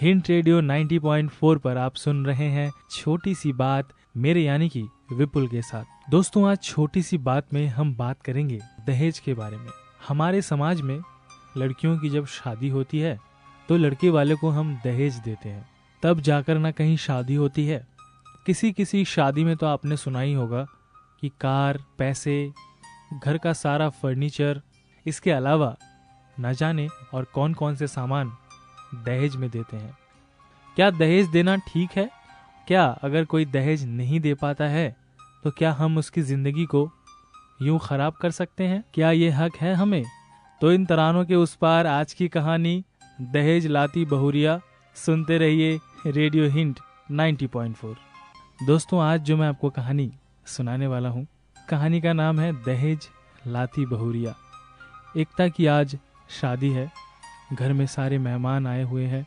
Hint radio 90.4 पर आप सुन रहे हैं छोटी सी बात, मेरे यानी कि विपुल के साथ। दोस्तों, आज छोटी सी बात में हम बात करेंगे दहेज के बारे में। हमारे समाज में लड़कियों की जब शादी होती है तो लड़के वाले को हम दहेज देते हैं, तब जाकर ना कहीं शादी होती है। किसी किसी शादी में तो आपने सुना ही होगा कि कार, पैसे, घर का सारा फर्नीचर, इसके अलावा न जाने और कौन कौन से सामान दहेज में देते हैं। क्या दहेज देना ठीक है? क्या अगर कोई दहेज नहीं दे पाता है तो क्या हम उसकी जिंदगी को यूं खराब कर सकते हैं? क्या ये हक है हमें? तो इन तरानों के उस पार आज की कहानी दहेज लाती बहुरिया। सुनते रहिए रेडियो हिंट 90.4। दोस्तों, आज जो मैं आपको कहानी सुनाने वाला हूँ, कहानी का नाम है दहेज लाती बहुरिया। एकता की आज शादी है, घर में सारे मेहमान आए हुए हैं,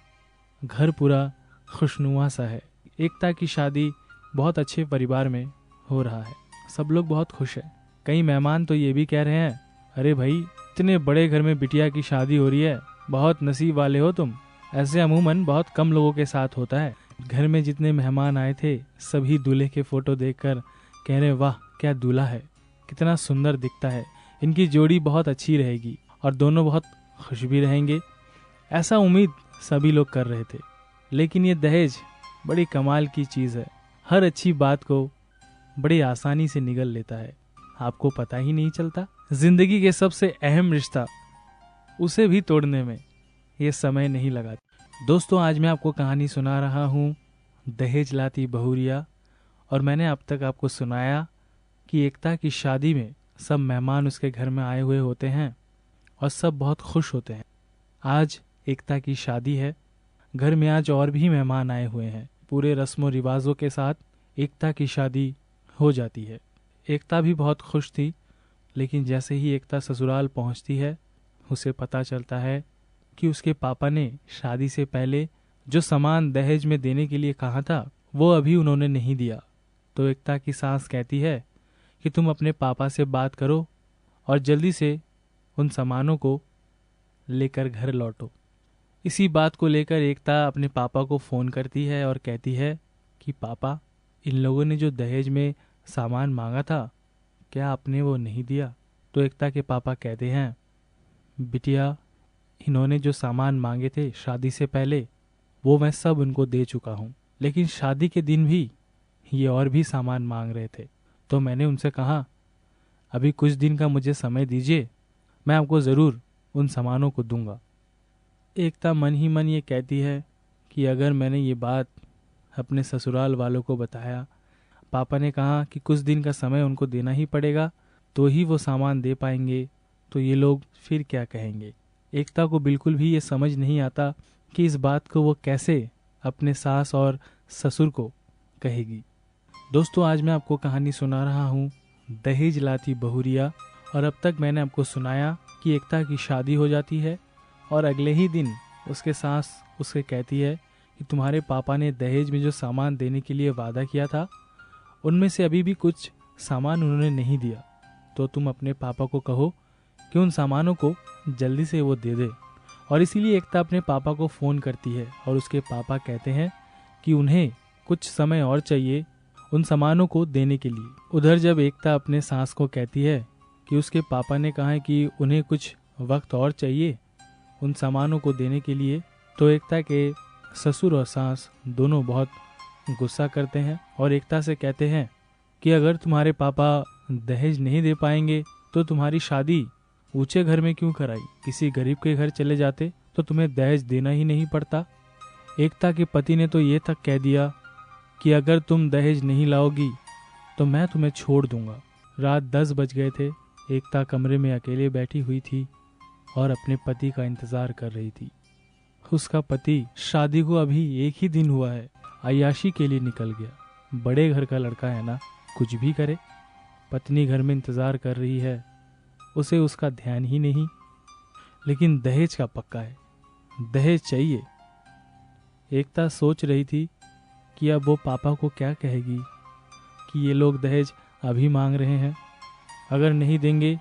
घर पूरा खुशनुमा सा है। एकता की शादी बहुत अच्छे परिवार में हो रहा है, सब लोग बहुत खुश हैं। कई मेहमान तो ये भी कह रहे हैं, अरे भाई, इतने बड़े घर में बिटिया की शादी हो रही है, बहुत नसीब वाले हो तुम। ऐसे अमूमन बहुत कम लोगों के साथ होता है। घर में जितने मेहमान आए थे सभी दूल्हे के फोटो देखकर कह रहे, वाह क्या दूल्हा है, कितना सुंदर दिखता है, इनकी जोड़ी बहुत अच्छी रहेगी और दोनों बहुत खुश भी रहेंगे। ऐसा उम्मीद सभी लोग कर रहे थे। लेकिन ये दहेज बड़ी कमाल की चीज़ है, हर अच्छी बात को बड़ी आसानी से निगल लेता है, आपको पता ही नहीं चलता। जिंदगी के सबसे अहम रिश्ता, उसे भी तोड़ने में ये समय नहीं लगा। दोस्तों, आज मैं आपको कहानी सुना रहा हूँ दहेज लाती बहुरिया। और मैंने अब तक आपको सुनाया कि एकता की शादी में सब मेहमान उसके घर में आए हुए होते हैं और सब बहुत खुश होते हैं। आज एकता की शादी है, घर में आज और भी मेहमान आए हुए हैं। पूरे रस्मों रिवाजों के साथ एकता की शादी हो जाती है। एकता भी बहुत खुश थी, लेकिन जैसे ही एकता ससुराल पहुंचती है उसे पता चलता है कि उसके पापा ने शादी से पहले जो सामान दहेज में देने के लिए कहा था वो अभी उन्होंने नहीं दिया। तो एकता की सास कहती है कि तुम अपने पापा से बात करो और जल्दी से उन सामानों को लेकर घर लौटो। इसी बात को लेकर एकता अपने पापा को फ़ोन करती है और कहती है कि पापा, इन लोगों ने जो दहेज में सामान मांगा था, क्या आपने वो नहीं दिया? तो एकता के पापा कहते हैं, बिटिया, इन्होंने जो सामान मांगे थे शादी से पहले वो मैं सब उनको दे चुका हूँ, लेकिन शादी के दिन भी ये और भी सामान मांग रहे थे। तो मैंने उनसे कहा, अभी कुछ दिन का मुझे समय दीजिए, मैं आपको ज़रूर उन सामानों को दूंगा। एकता मन ही मन ये कहती है कि अगर मैंने ये बात अपने ससुराल वालों को बताया, पापा ने कहा कि कुछ दिन का समय उनको देना ही पड़ेगा तो ही वो सामान दे पाएंगे, तो ये लोग फिर क्या कहेंगे। एकता को बिल्कुल भी ये समझ नहीं आता कि इस बात को वो कैसे अपने सास और ससुर को कहेगी। दोस्तों, आज मैं आपको कहानी सुना रहा हूँ दहेज लाती बहुरिया। और अब तक मैंने आपको सुनाया कि एकता की शादी हो जाती है और अगले ही दिन उसके सास उसे कहती है कि तुम्हारे पापा ने दहेज में जो सामान देने के लिए वादा किया था उनमें से अभी भी कुछ सामान उन्होंने नहीं दिया, तो तुम अपने पापा को कहो कि उन सामानों को जल्दी से वो दे दे। और इसीलिए एकता अपने पापा को फ़ोन करती है और उसके पापा कहते हैं कि उन्हें कुछ समय और चाहिए उन सामानों को देने के लिए। उधर जब एकता अपने सास को कहती है कि उसके पापा ने कहा है कि उन्हें कुछ वक्त और चाहिए उन सामानों को देने के लिए, तो एकता के ससुर और सास दोनों बहुत गुस्सा करते हैं और एकता से कहते हैं कि अगर तुम्हारे पापा दहेज नहीं दे पाएंगे तो तुम्हारी शादी ऊंचे घर में क्यों कराई, किसी गरीब के घर चले जाते तो तुम्हें दहेज देना ही नहीं पड़ता। एकता के पति ने तो ये तक कह दिया कि अगर तुम दहेज नहीं लाओगी तो मैं तुम्हें छोड़ दूंगा। रात 10 बज गए थे। एकता कमरे में अकेले बैठी हुई थी और अपने पति का इंतजार कर रही थी। उसका पति शादी को अभी एक ही दिन हुआ है, अय्याशी के लिए निकल गया। बड़े घर का लड़का है ना, कुछ भी करे। पत्नी घर में इंतजार कर रही है, उसे उसका ध्यान ही नहीं। लेकिन दहेज का पक्का है, दहेज चाहिए। एकता सोच रही थी कि अब वो पापा को क्या कहेगी कि ये लोग दहेज अभी मांग रहे हैं, अगर नहीं देंगे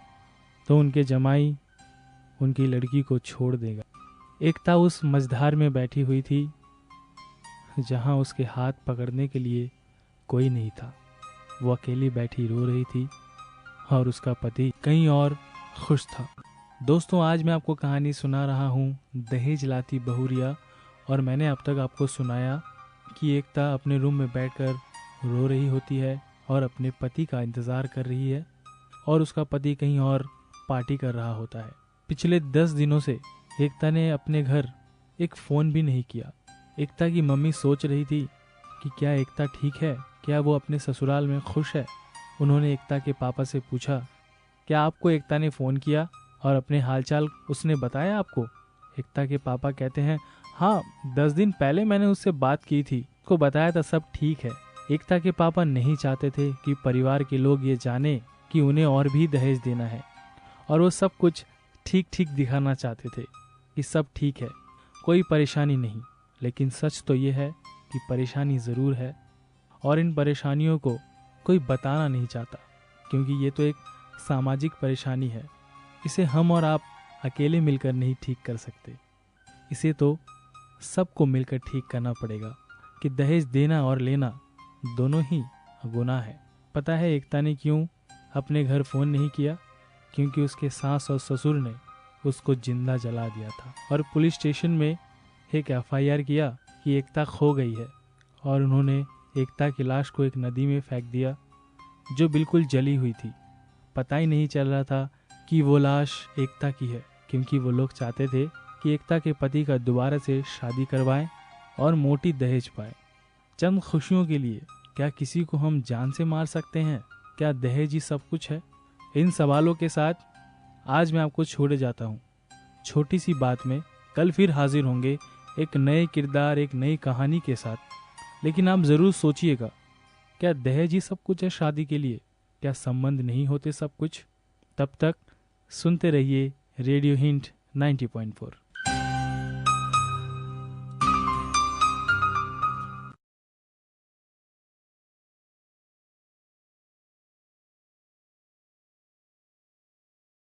तो उनके जमाई उनकी लड़की को छोड़ देगा। एकता उस मझधार में बैठी हुई थी जहां उसके हाथ पकड़ने के लिए कोई नहीं था। वो अकेली बैठी रो रही थी और उसका पति कहीं और खुश था। दोस्तों, आज मैं आपको कहानी सुना रहा हूँ दहेज लाती बहुरिया। और मैंने अब तक आपको सुनाया कि एकता अपने रूम में बैठकर रो रही होती है और अपने पति का इंतज़ार कर रही है और उसका पति कहीं और पार्टी कर रहा होता है। पिछले 10 दिनों से एकता ने अपने घर एक फ़ोन भी नहीं किया। एकता की मम्मी सोच रही थी कि क्या एकता ठीक है, क्या वो अपने ससुराल में खुश है। उन्होंने एकता के पापा से पूछा, क्या आपको एकता ने फ़ोन किया और अपने हालचाल उसने बताया आपको? एकता के पापा कहते हैं, हाँ, 10 दिन पहले मैंने उससे बात की थी, उसको बताया था सब ठीक है। एकता के पापा नहीं चाहते थे कि परिवार के लोग ये जाने कि उन्हें और भी दहेज देना है, और वो सब कुछ ठीक ठीक दिखाना चाहते थे कि सब ठीक है, कोई परेशानी नहीं। लेकिन सच तो ये है कि परेशानी ज़रूर है और इन परेशानियों को कोई बताना नहीं चाहता, क्योंकि ये तो एक सामाजिक परेशानी है। इसे हम और आप अकेले मिलकर नहीं ठीक कर सकते, इसे तो सबको मिलकर ठीक करना पड़ेगा कि दहेज देना और लेना दोनों ही गुनाह है। पता है एकता ने क्यों अपने घर फ़ोन नहीं किया? क्योंकि उसके सास और ससुर ने उसको जिंदा जला दिया था और पुलिस स्टेशन में एक FIR किया कि एकता खो गई है, और उन्होंने एकता की लाश को एक नदी में फेंक दिया जो बिल्कुल जली हुई थी। पता ही नहीं चल रहा था कि वो लाश एकता की है, क्योंकि वो लोग चाहते थे कि एकता के पति का दोबारा से शादी करवाएं और मोटी दहेज पाए। चंद खुशियों के लिए क्या किसी को हम जान से मार सकते हैं? क्या दहेज ही सब कुछ है? इन सवालों के साथ आज मैं आपको छोड़े जाता हूँ छोटी सी बात में। कल फिर हाजिर होंगे एक नए किरदार, एक नई कहानी के साथ। लेकिन आप ज़रूर सोचिएगा, क्या दहेज ही सब कुछ है शादी के लिए? क्या संबंध नहीं होते सब कुछ? तब तक सुनते रहिए रेडियो हिंट 90.4।